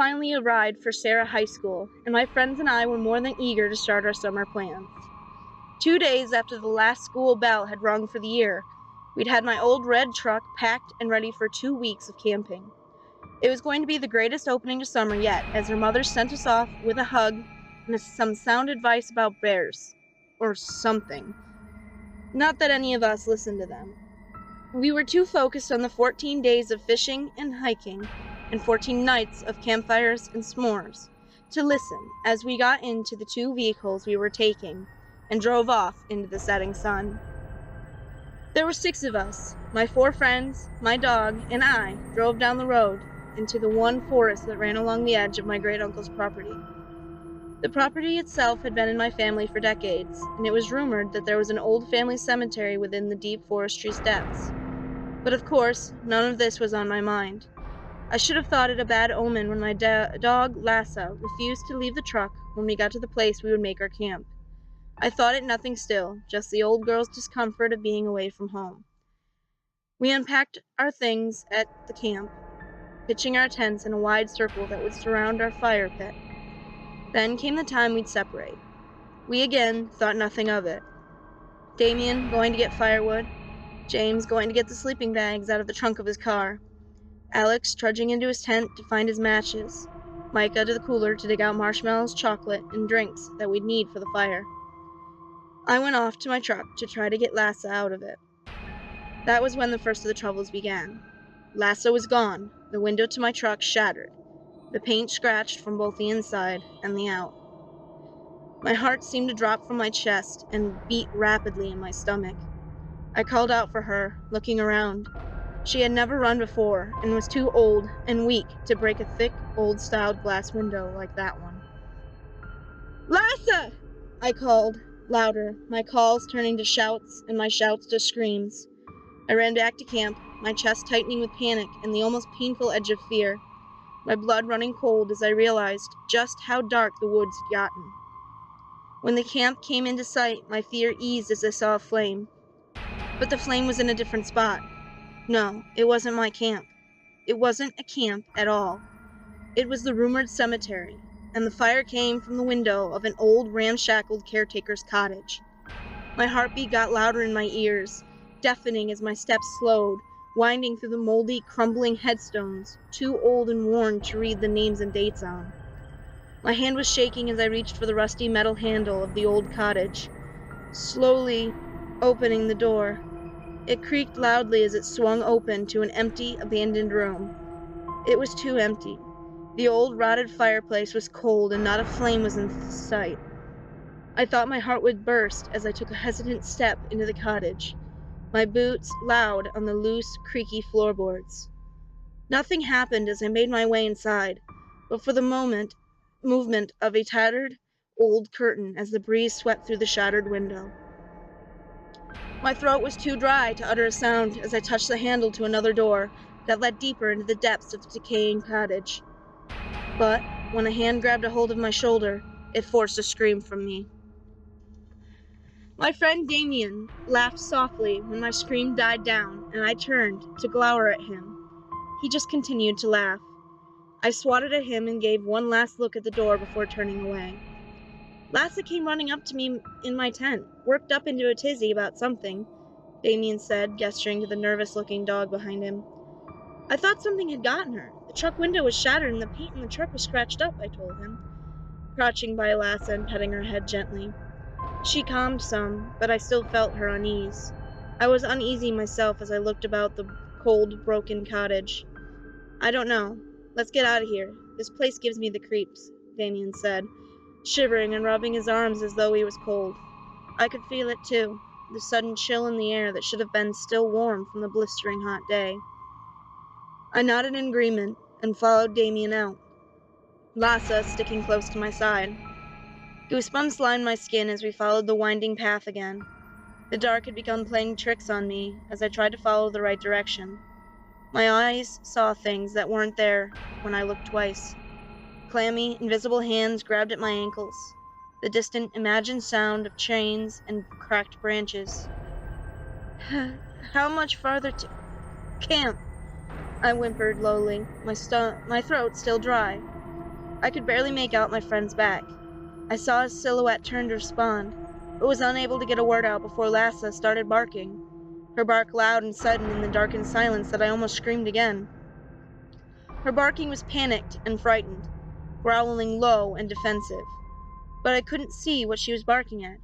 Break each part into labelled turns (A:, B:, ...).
A: finally arrived for Sarah High School, and my friends and I were more than eager to start our summer plans. 2 days after the last school bell had rung for the year, we'd had my old red truck packed and ready for 2 weeks of camping. It was going to be the greatest opening to summer yet, as her mother sent us off with a hug and some sound advice about bears. Or something. Not that any of us listened to them. We were too focused on the 14 days of fishing and hiking, and 14 nights of campfires and s'mores, to listen as we got into the 2 vehicles we were taking and drove off into the setting sun. There were 6 of us. My 4 friends, my dog, and I drove down the road into the one forest that ran along the edge of my great-uncle's property. The property itself had been in my family for decades, and it was rumored that there was an old family cemetery within the deep forestry's depths. But of course, none of this was on my mind. I should have thought it a bad omen when my dog, Lassa, refused to leave the truck when we got to the place we would make our camp. I thought it nothing still, just the old girl's discomfort of being away from home. We unpacked our things at the camp, pitching our tents in a wide circle that would surround our fire pit. Then came the time we'd separate. We again thought nothing of it. Damien going to get firewood, James going to get the sleeping bags out of the trunk of his car, Alex trudging into his tent to find his matches, Micah to the cooler to dig out marshmallows, chocolate, and drinks that we'd need for the fire. I went off to my truck to try to get Lassa out of it. That was when the first of the troubles began. Lassa was gone, the window to my truck shattered, the paint scratched from both the inside and the out. My heart seemed to drop from my chest and beat rapidly in my stomach. I called out for her, looking around. She had never run before and was too old and weak to break a thick, old-styled glass window like that one. "Lassa!" I called, louder, my calls turning to shouts and my shouts to screams. I ran back to camp, my chest tightening with panic and the almost painful edge of fear, my blood running cold as I realized just how dark the woods had gotten. When the camp came into sight, my fear eased as I saw a flame. But the flame was in a different spot. No, it wasn't my camp. It wasn't a camp at all. It was the rumored cemetery, and the fire came from the window of an old ramshackled caretaker's cottage. My heartbeat got louder in my ears, deafening as my steps slowed, winding through the moldy, crumbling headstones, too old and worn to read the names and dates on. My hand was shaking as I reached for the rusty metal handle of the old cottage, slowly opening the door. It creaked loudly as it swung open to an empty, abandoned room. It was too empty. The old, rotted fireplace was cold and not a flame was in sight. I thought my heart would burst as I took a hesitant step into the cottage, my boots loud on the loose, creaky floorboards. Nothing happened as I made my way inside, but for the movement of a tattered, old curtain as the breeze swept through the shattered window. My throat was too dry to utter a sound as I touched the handle to another door that led deeper into the depths of the decaying cottage. But when a hand grabbed a hold of my shoulder, it forced a scream from me. My friend Damien laughed softly when my scream died down, and I turned to glower at him. He just continued to laugh. I swatted at him and gave one last look at the door before turning away. Lassa came running up to me in my tent, worked up into a tizzy about something, Damien said, gesturing to the nervous-looking dog behind him. I thought something had gotten her. The truck window was shattered and the paint in the truck was scratched up, I told him, crouching by Lassa and petting her head gently. She calmed some, but I still felt her unease. I was uneasy myself as I looked about the cold, broken cottage. I don't know. Let's get out of here. This place gives me the creeps, Damien said, shivering and rubbing his arms as though he was cold. I could feel it too, the sudden chill in the air that should have been still warm from the blistering hot day. I nodded in agreement and followed Damien out, Lassa sticking close to my side. Goosebumps lined my skin as we followed the winding path again. The dark had begun playing tricks on me as I tried to follow the right direction. My eyes saw things that weren't there when I looked twice. Clammy, invisible hands grabbed at my ankles, the distant, imagined sound of chains and cracked branches. How much farther to camp? I whimpered lowly, my throat still dry. I could barely make out my friend's back. I saw his silhouette turn to respond, but was unable to get a word out before Lassa started barking, her bark loud and sudden in the darkened silence that I almost screamed again. Her barking was panicked and frightened, growling low and defensive, but I couldn't see what she was barking at.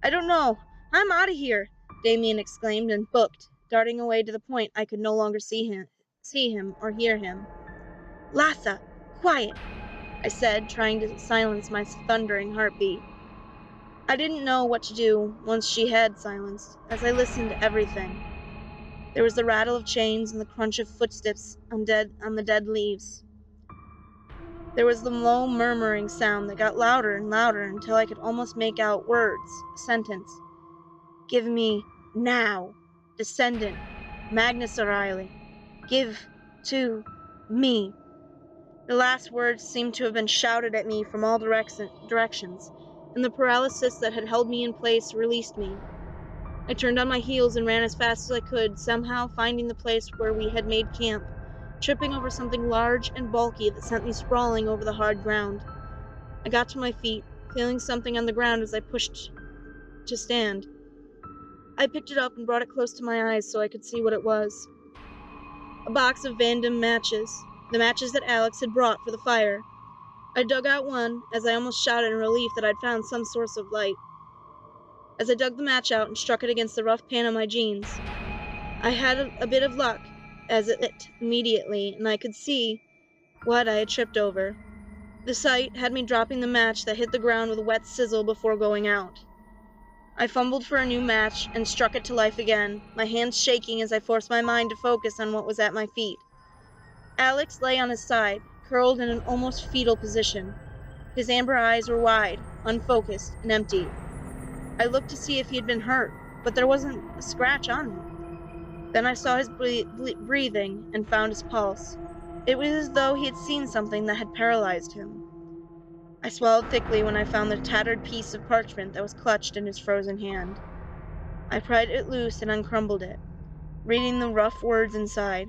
A: "I don't know. I'm out of here," Damien exclaimed and booked, darting away to the point I could no longer see him or hear him. "Lassa, quiet," I said, trying to silence my thundering heartbeat. I didn't know what to do once she had silenced, as I listened to everything. There was the rattle of chains and the crunch of footsteps on the dead leaves. There was the low murmuring sound that got louder and louder until I could almost make out words, a sentence. "Give me, now, Descendant, Magnus O'Reilly. Give to me." The last words seemed to have been shouted at me from all directions, and the paralysis that had held me in place released me. I turned on my heels and ran as fast as I could, somehow finding the place where we had made camp, tripping over something large and bulky that sent me sprawling over the hard ground. I got to my feet, feeling something on the ground as I pushed to stand. I picked it up and brought it close to my eyes so I could see what it was. A box of Vandam matches, the matches that Alex had brought for the fire. I dug out one as I almost shouted in relief that I'd found some source of light. As I dug the match out and struck it against the rough pan of my jeans, I had a bit of luck, as it lit immediately, and I could see what I had tripped over. The sight had me dropping the match that hit the ground with a wet sizzle before going out. I fumbled for a new match and struck it to life again, my hands shaking as I forced my mind to focus on what was at my feet. Alex lay on his side, curled in an almost fetal position. His amber eyes were wide, unfocused, and empty. I looked to see if he had been hurt, but there wasn't a scratch on him. Then I saw his breathing and found his pulse. It was as though he had seen something that had paralyzed him. I swallowed thickly when I found the tattered piece of parchment that was clutched in his frozen hand. I pried it loose and uncrumbled it, reading the rough words inside.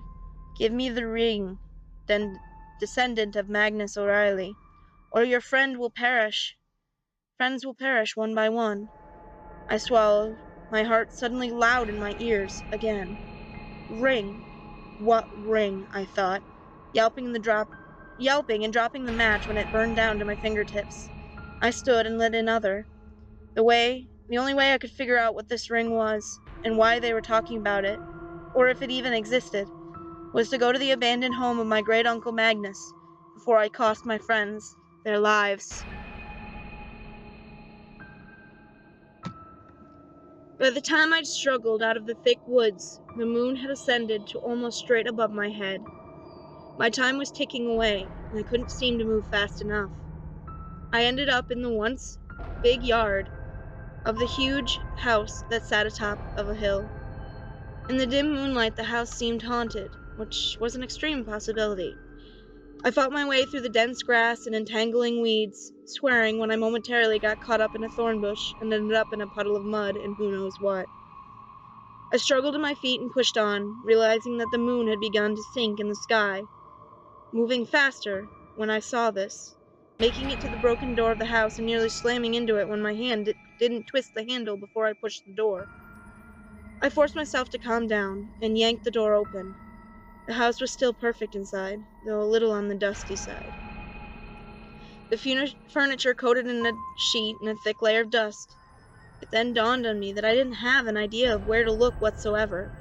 A: "Give me the ring, then Descendant of Magnus O'Reilly, or your friends will perish one by one." I swallowed, my heart suddenly loud in my ears again. Ring? What ring? I thought, yelping and dropping the match when it burned down to my fingertips. I stood and lit another. The only way I could figure out what this ring was, and why they were talking about it, or if it even existed, was to go to the abandoned home of my great-uncle Magnus, before I cost my friends their lives. By the time I'd struggled out of the thick woods, the moon had ascended to almost straight above my head. My time was ticking away, and I couldn't seem to move fast enough. I ended up in the once big yard of the huge house that sat atop of a hill. In the dim moonlight, the house seemed haunted, which was an extreme possibility. I fought my way through the dense grass and entangling weeds, swearing when I momentarily got caught up in a thorn bush and ended up in a puddle of mud and who knows what. I struggled to my feet and pushed on, realizing that the moon had begun to sink in the sky, moving faster when I saw this, making it to the broken door of the house and nearly slamming into it when my hand didn't twist the handle before I pushed the door. I forced myself to calm down and yanked the door open. The house was still perfect inside, though a little on the dusty side. The furniture coated in a sheet and a thick layer of dust. It then dawned on me that I didn't have an idea of where to look whatsoever.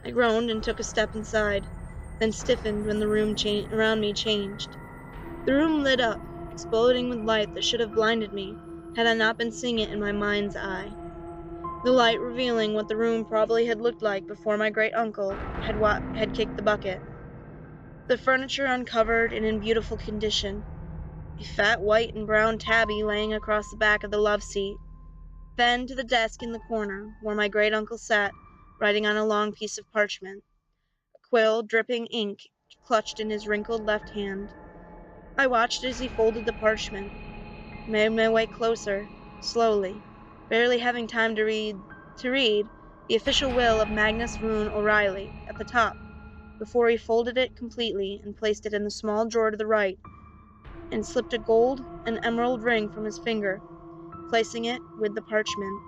A: I groaned and took a step inside, then stiffened when the room around me changed. The room lit up, exploding with light that should have blinded me, had I not been seeing it in my mind's eye. The light revealing what the room probably had looked like before my great-uncle had kicked the bucket. The furniture uncovered and in beautiful condition. A fat white and brown tabby laying across the back of the love seat. Then to the desk in the corner, where my great-uncle sat, writing on a long piece of parchment. A quill dripping ink clutched in his wrinkled left hand. I watched as he folded the parchment, made my way closer, slowly, barely having time to read the official will of Magnus Rune O'Reilly at the top, before he folded it completely and placed it in the small drawer to the right, and slipped a gold and emerald ring from his finger, placing it with the parchment.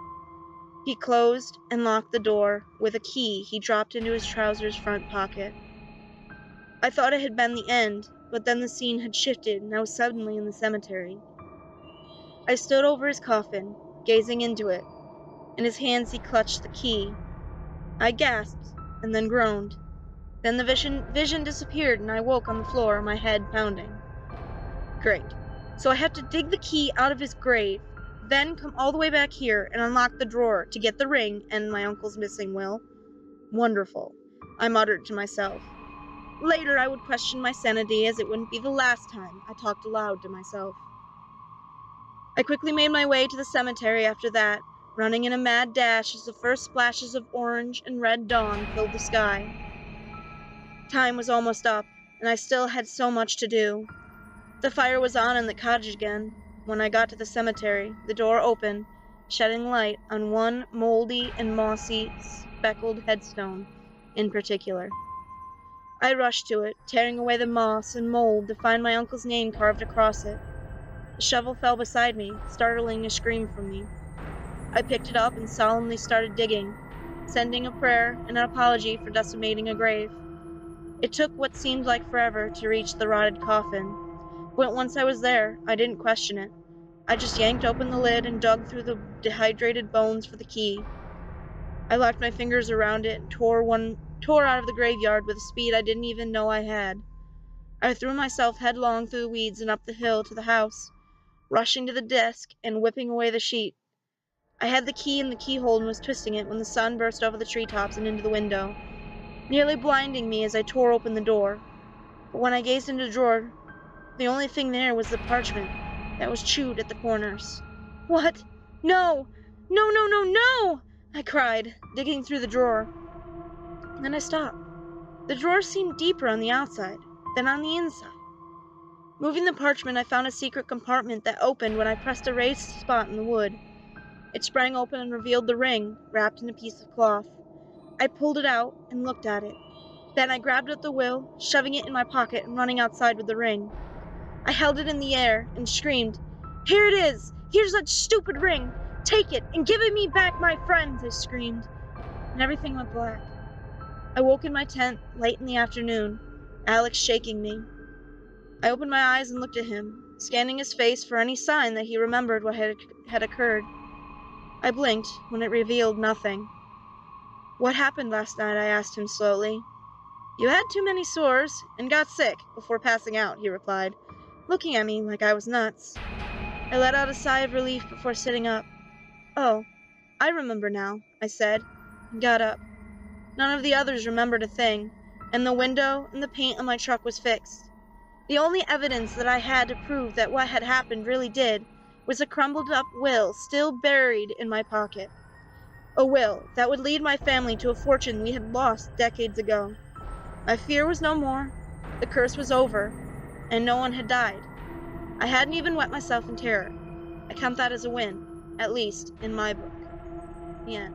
A: He closed and locked the door with a key he dropped into his trousers front pocket. I thought it had been the end, but then the scene had shifted and I was suddenly in the cemetery. I stood over his coffin, gazing into it. In his hands he clutched the key. I gasped, and then groaned. Then the vision disappeared and I woke on the floor, my head pounding. Great. So I have to dig the key out of his grave, then come all the way back here and unlock the drawer to get the ring and my uncle's missing will? Wonderful, I muttered to myself. Later I would question my sanity, as it wouldn't be the last time I talked aloud to myself. I quickly made my way to the cemetery after that, running in a mad dash as the first splashes of orange and red dawn filled the sky. Time was almost up, and I still had so much to do. The fire was on in the cottage again. When I got to the cemetery, the door opened, shedding light on one moldy and mossy, speckled headstone in particular. I rushed to it, tearing away the moss and mold to find my uncle's name carved across it. The shovel fell beside me, startling a scream from me. I picked it up and solemnly started digging, sending a prayer and an apology for decimating a grave. It took what seemed like forever to reach the rotted coffin, but once I was there, I didn't question it. I just yanked open the lid and dug through the dehydrated bones for the key. I locked my fingers around it and tore out of the graveyard with a speed I didn't even know I had. I threw myself headlong through the weeds and up the hill to the house, rushing to the desk and whipping away the sheet. I had the key in the keyhole and was twisting it when the sun burst over the treetops and into the window, nearly blinding me as I tore open the door. But when I gazed into the drawer, the only thing there was the parchment that was chewed at the corners. What? No! No, no, no, no! I cried, digging through the drawer. Then I stopped. The drawer seemed deeper on the outside than on the inside. Moving the parchment, I found a secret compartment that opened when I pressed a raised spot in the wood. It sprang open and revealed the ring, wrapped in a piece of cloth. I pulled it out and looked at it. Then I grabbed up the will, shoving it in my pocket and running outside with the ring. I held it in the air and screamed, "Here it is! Here's that stupid ring! Take it and give it me back, my friends!" I screamed, and everything went black. I woke in my tent late in the afternoon, Alex shaking me. I opened my eyes and looked at him, scanning his face for any sign that he remembered what had occurred. I blinked when it revealed nothing. "What happened last night?" I asked him slowly. "You had too many sores and got sick before passing out," he replied, looking at me like I was nuts. I let out a sigh of relief before sitting up. "Oh, I remember now," I said, and got up. None of the others remembered a thing, and the window and the paint on my truck was fixed. The only evidence that I had to prove that what had happened really did was a crumbled-up will still buried in my pocket. A will that would lead my family to a fortune we had lost decades ago. My fear was no more, the curse was over, and no one had died. I hadn't even wet myself in terror. I count that as a win, at least in my book. The end.